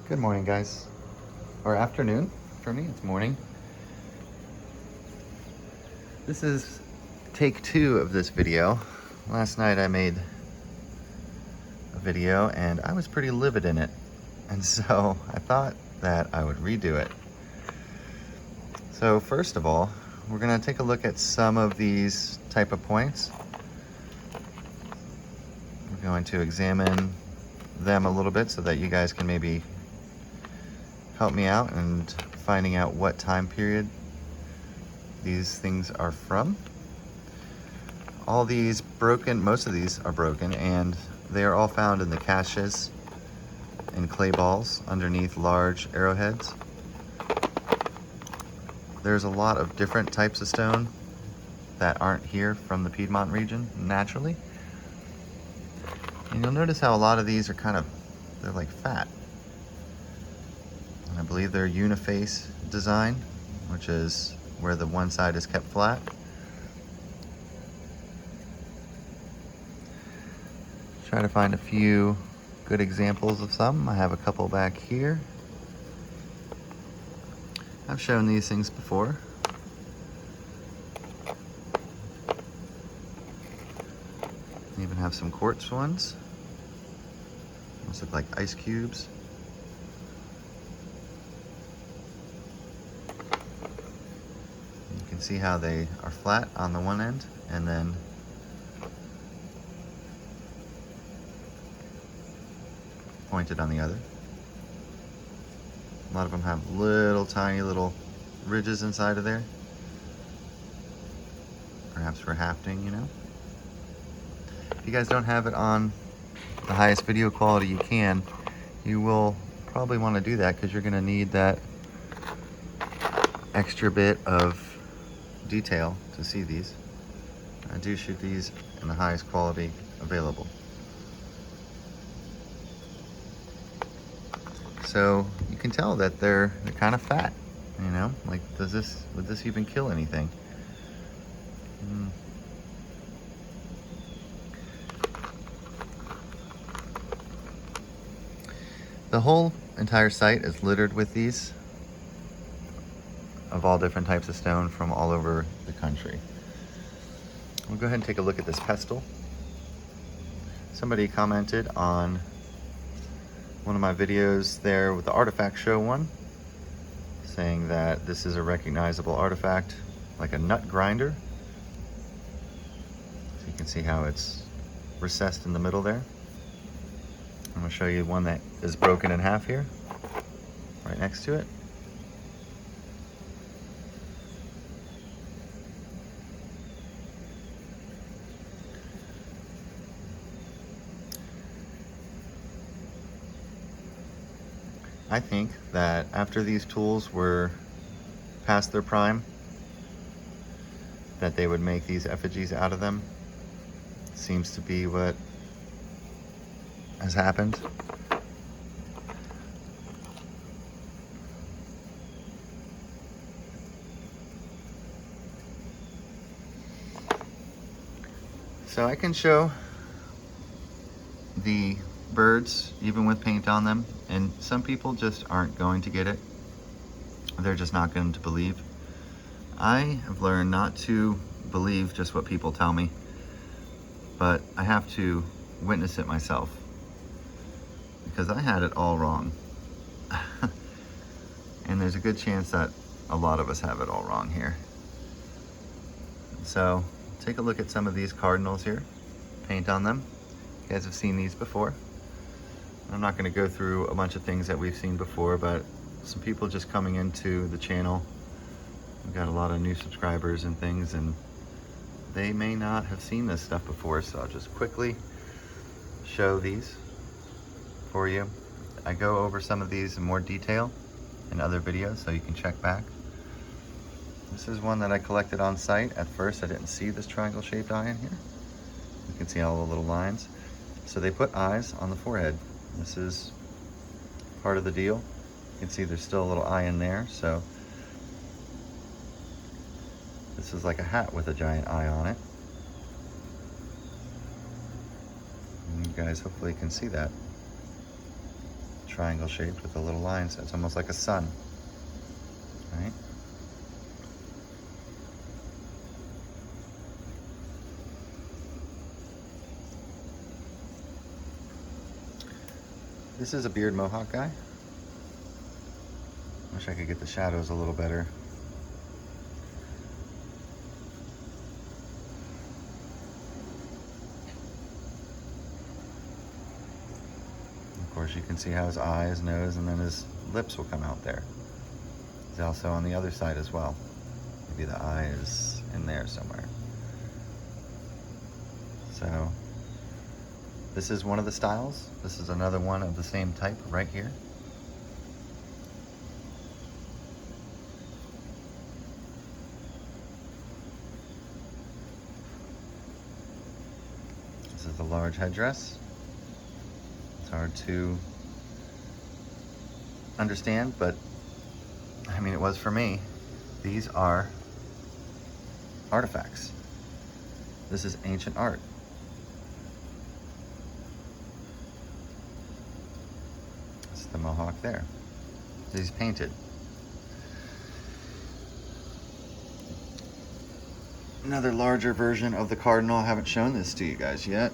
Good morning, guys. Or afternoon. For me, it's morning. This is take 2 of this video. Last night I made a video and I was pretty livid in it. And so I thought that I would redo it. So first of all, we're gonna take a look at some of these type of points. We're going to examine them a little bit so that you guys can maybe help me out and finding out what time period these things are from. All these broken, most of these are broken, and they are all found in the caches and clay balls underneath large arrowheads. There's a lot of different types of stone that aren't here from the Piedmont region naturally. And you'll notice how a lot of these are they're like fat. And I believe they're uniface design, which is where the one side is kept flat. Try to find a few good examples of some. I have a couple back here. I've shown these things before. I even have some quartz ones. Those look like ice cubes. You can see how they are flat on the one end and then pointed on the other. A lot of them have tiny little ridges inside of there. Perhaps for hafting, you know. If you guys don't have it on the highest video quality you can, you will probably want to do that because you're going to need that extra bit of detail to see these. I do shoot these in the highest quality available. So you can tell that they're kind of fat, you know, like would this even kill anything? The whole entire site is littered with these of all different types of stone from all over the country. We'll go ahead and take a look at this pestle. Somebody commented on one of my videos there with the artifact show one, saying that this is a recognizable artifact, like a nut grinder. So you can see how it's recessed in the middle there. I'm gonna show you one that is broken in half here, right next to it. I think that after these tools were past their prime, that they would make these effigies out of them. Seems to be what has happened. So I can show the birds even with paint on them, and some people just aren't going to get it. They're just not going to believe. I have learned not to believe just what people tell me, but I have to witness it myself, because I had it all wrong. And there's a good chance that a lot of us have it all wrong here. So take a look at some of these cardinals here, paint on them. You guys have seen these before. I'm not going to go through a bunch of things that we've seen before, but some people just coming into the channel. We've got a lot of new subscribers and things, and they may not have seen this stuff before, so I'll just quickly show these for you. I go over some of these in more detail in other videos, so you can check back. This is one that I collected on site. At first I didn't see this triangle shaped eye in here. You can see all the little lines. So they put eyes on the forehead. This is part of the deal. You can see there's still a little eye in there, so this is like a hat with a giant eye on it. And you guys hopefully can see that. triangle shaped with the little lines. It's almost like a sun, right? This is a beard mohawk guy. Wish I could get the shadows a little better. Of course, you can see how his eyes, nose, and then his lips will come out there. He's also on the other side as well. Maybe the eye is in there somewhere. So this is one of the styles. This is another one of the same type right here. This is the large headdress. It's hard to understand, but I mean, it was for me. These are artifacts. This is ancient art. This is the mohawk there. He's painted. Another larger version of the cardinal. I haven't shown this to you guys yet.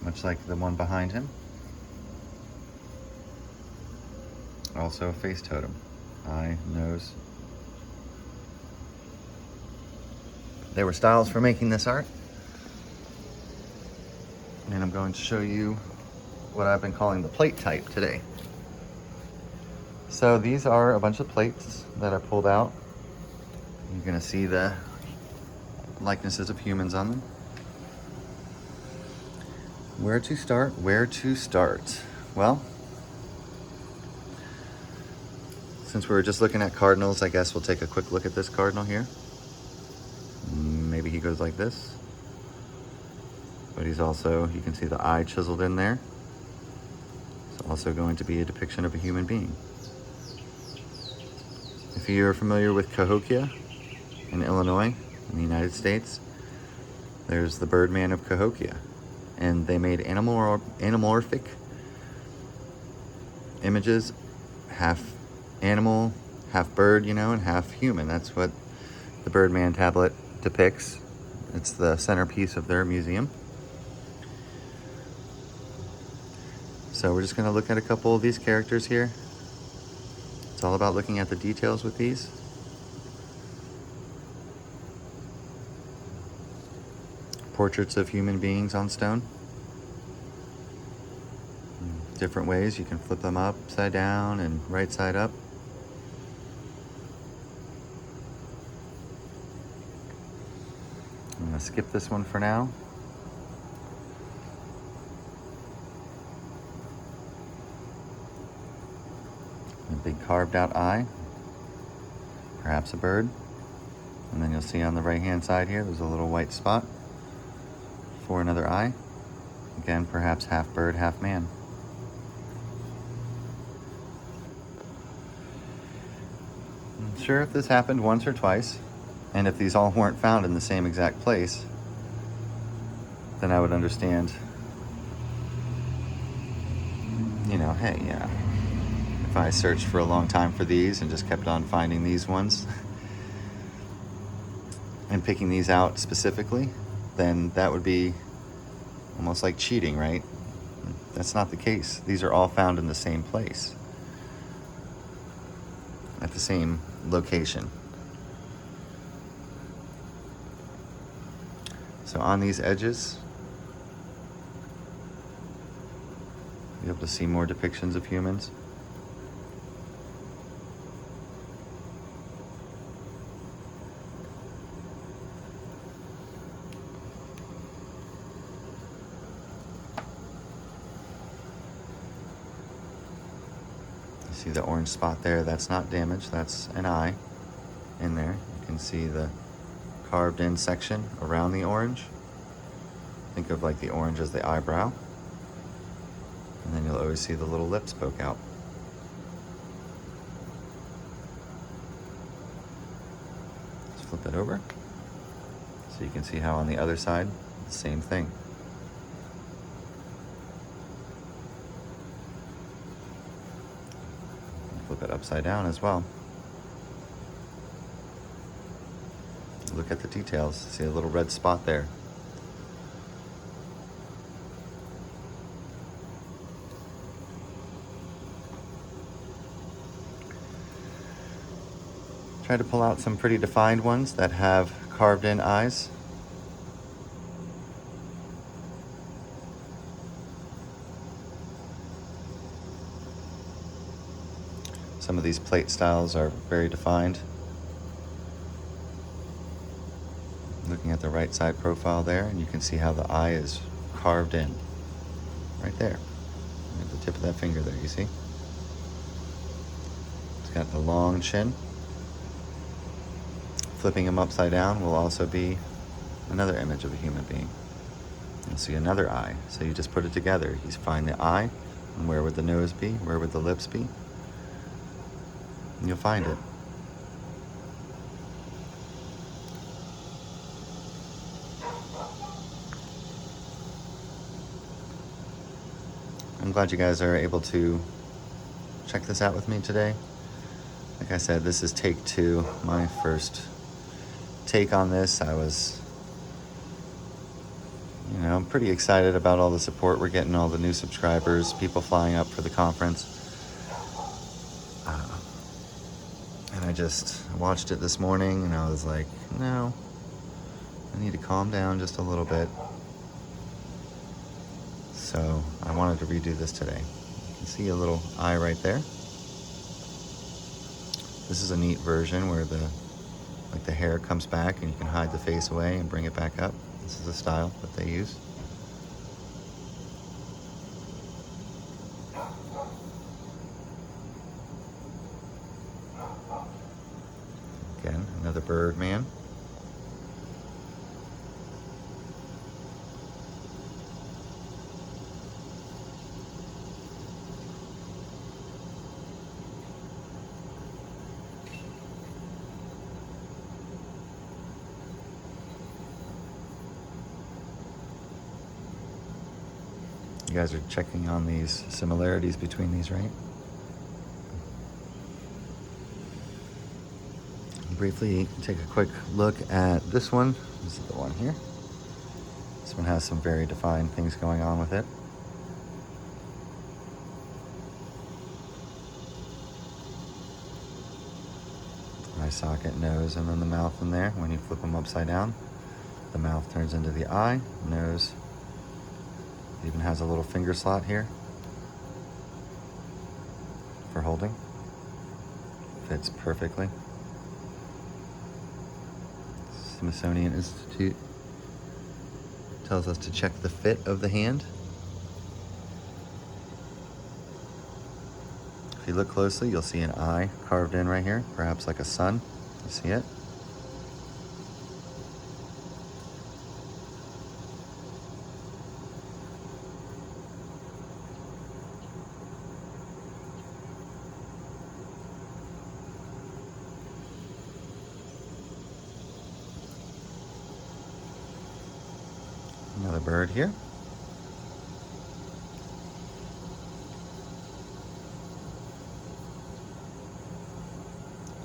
Much like the one behind him. Also a face totem. Eye, nose. There were styles for making this art. And I'm going to show you what I've been calling the plate type today. So these are a bunch of plates that I pulled out. You're gonna see the likenesses of humans on them. Where to start? Where to start? Well, since we were just looking at cardinals, I guess we'll take a quick look at this cardinal here. Maybe he goes like this. But he's also, you can see the eye chiseled in there. It's also going to be a depiction of a human being. If you're familiar with Cahokia in Illinois, in the United States, there's the Birdman of Cahokia. And they made anamorphic images, half animal, half bird, you know, and half human. That's what the Birdman tablet depicts. It's the centerpiece of their museum. So we're just going to look at a couple of these characters here. It's all about looking at the details with these. Portraits of human beings on stone. Different ways. You can flip them upside down and right side up. I'm going to skip this one for now. A big carved out eye, perhaps a bird. And then you'll see on the right hand side here, there's a little white spot for another eye. Again, perhaps half bird, half man. I'm sure if this happened once or twice, and if these all weren't found in the same exact place, then I would understand, you know, hey, yeah, if I searched for a long time for these and just kept on finding these ones and picking these out specifically, then that would be almost like cheating, right? That's not the case. These are all found in the same place, at the same location. So on these edges, you'll be able to see more depictions of humans. See the orange spot there? That's not damaged. That's an eye in there. You can see the carved in section around the orange. Think of like the orange as the eyebrow. And then you'll always see the little lips poke out. Let's flip that over. So you can see how on the other side, same thing. flip it upside down as well. Look at the details. See a little red spot there. Try to pull out some pretty defined ones that have carved in eyes. Some of these plate styles are very defined. Looking at the right side profile there, and you can see how the eye is carved in. Right there. At the tip of that finger there, you see? It's got the long chin. Flipping him upside down will also be another image of a human being. You'll see another eye. So you just put it together. You find the eye, and where would the nose be? Where would the lips be? And you'll find it. I'm glad you guys are able to check this out with me today. Like I said, this is take 2, my first take on this. I was, I'm pretty excited about all the support we're getting, all the new subscribers, people flying up for the conference. And I just watched it this morning and I was like, no, I need to calm down just a little bit. So I wanted to redo this today. You can see a little eye right there. This is a neat version where the hair comes back and you can hide the face away and bring it back up. This is a style that they use. Again, another Birdman. You guys are checking on these similarities between these, right? Briefly take a quick look at this one. This is the one here. This one has some very defined things going on with it. Eye socket, nose, and then the mouth in there. When you flip them upside down, the mouth turns into the eye, nose. Even has a little finger slot here for holding. Fits perfectly. Smithsonian Institute tells us to check the fit of the hand. If you look closely, you'll see an eye carved in right here, perhaps like a sun. You see it? Another bird here.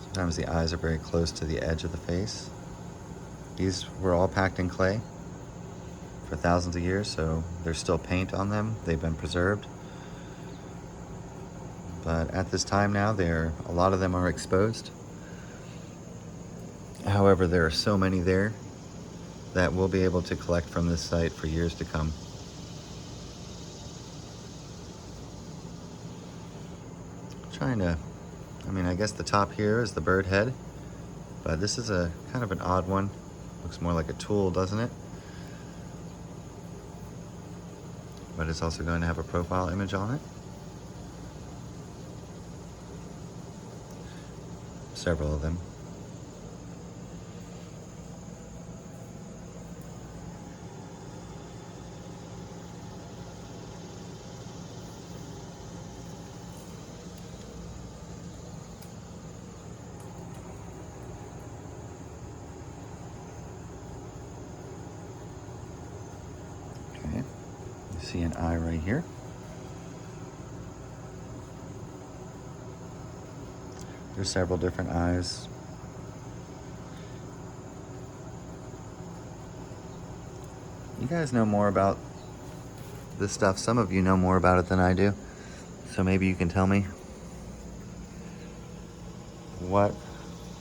Sometimes the eyes are very close to the edge of the face. These were all packed in clay for thousands of years, so there's still paint on them. They've been preserved. But at this time now, a lot of them are exposed. However, there are so many there that we'll be able to collect from this site for years to come. I guess the top here is the bird head, but this is a kind of an odd one. Looks more like a tool, doesn't it? But it's also going to have a profile image on it. Several of them. See an eye right here. There's several different eyes. You guys know more about this stuff. Some of you know more about it than I do. So maybe you can tell me what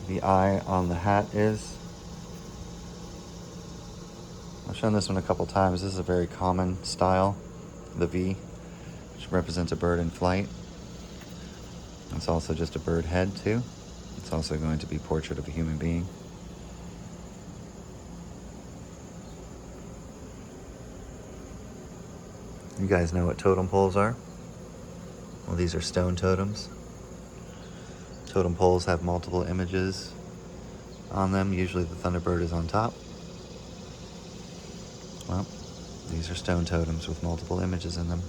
the eye on the hat is. I've shown this one a couple times. This is a very common style, the V, which represents a bird in flight. It's also just a bird head too. It's also going to be a portrait of a human being. You guys know what totem poles are? Well, these are stone totems. Totem poles have multiple images on them. Usually the Thunderbird is on top. Well, these are stone totems with multiple images in them.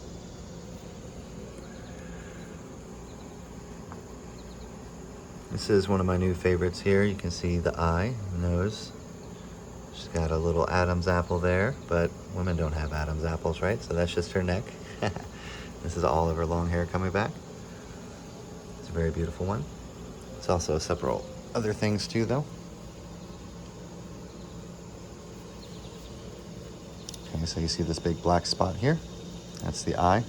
This is one of my new favorites here. You can see the eye, nose. She's got a little Adam's apple there, but women don't have Adam's apples, right? So that's just her neck. This is all of her long hair coming back. It's a very beautiful one. It's also several other things too, though. Okay, so you see this big black spot here? That's the eye.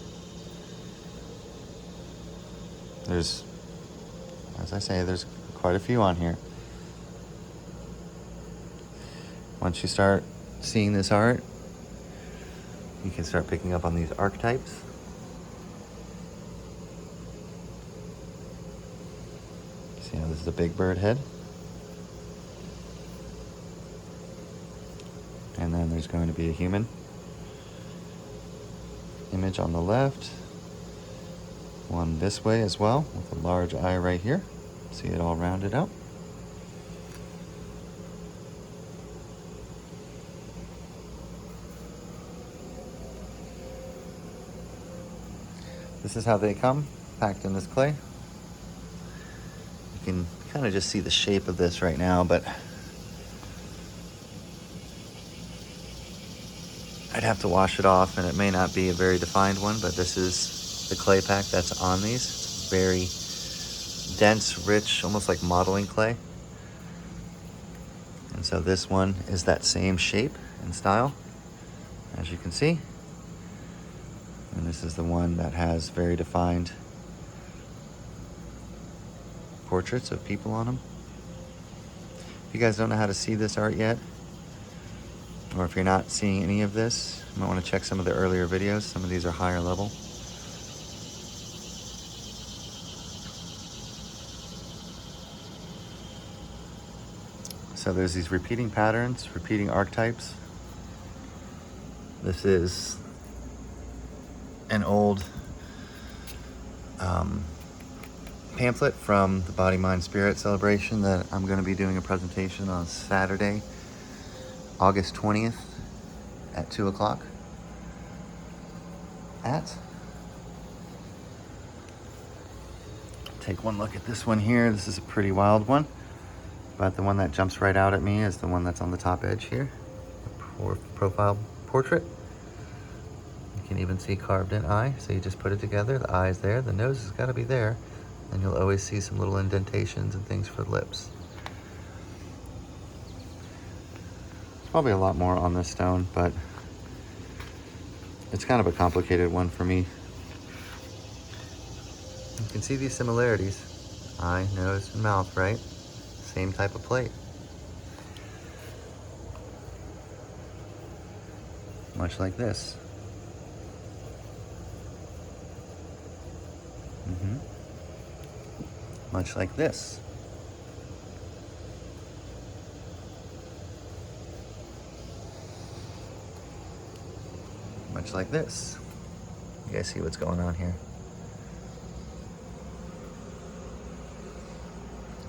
There's, as I say, there's quite a few on here. Once you start seeing this art, you can start picking up on these archetypes. See how this is a big bird head? And then there's going to be a human image on the left. One this way as well, with a large eye right here. See it all rounded out. This is how they come, packed in this clay. You can kind of just see the shape of this right now, but I'd have to wash it off, and it may not be a very defined one, but this is the clay pack that's on these. It's very dense, rich, almost like modeling clay. And so this one is that same shape and style, as you can see. And this is the one that has very defined portraits of people on them. If you guys don't know how to see this art yet, or if you're not seeing any of this, you might want to check some of the earlier videos. Some of these are higher level. So there's these repeating patterns, repeating archetypes. This is an old pamphlet from the Body, Mind, Spirit celebration that I'm going to be doing a presentation on Saturday, August 20th at 2 o'clock. Take one look at this one here. This is a pretty wild one, but the one that jumps right out at me is the one that's on the top edge here, the profile portrait. You can even see carved in eye, so you just put it together. The eye's there, the nose has got to be there, and you'll always see some little indentations and things for the lips. There's probably a lot more on this stone, but it's kind of a complicated one for me. You can see these similarities. Eye, nose, and mouth, right? Same type of plate. Much like this. Much like this. Much like this. You guys see what's going on here?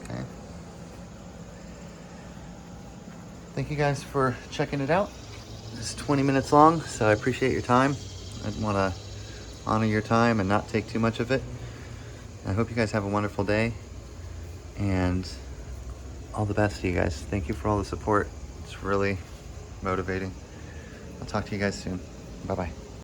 Okay. Thank you guys for checking it out. It's 20 minutes long, so I appreciate your time. I want to honor your time and not take too much of it. I hope you guys have a wonderful day, and all the best to you guys. Thank you for all the support. It's really motivating. I'll talk to you guys soon. Bye-bye.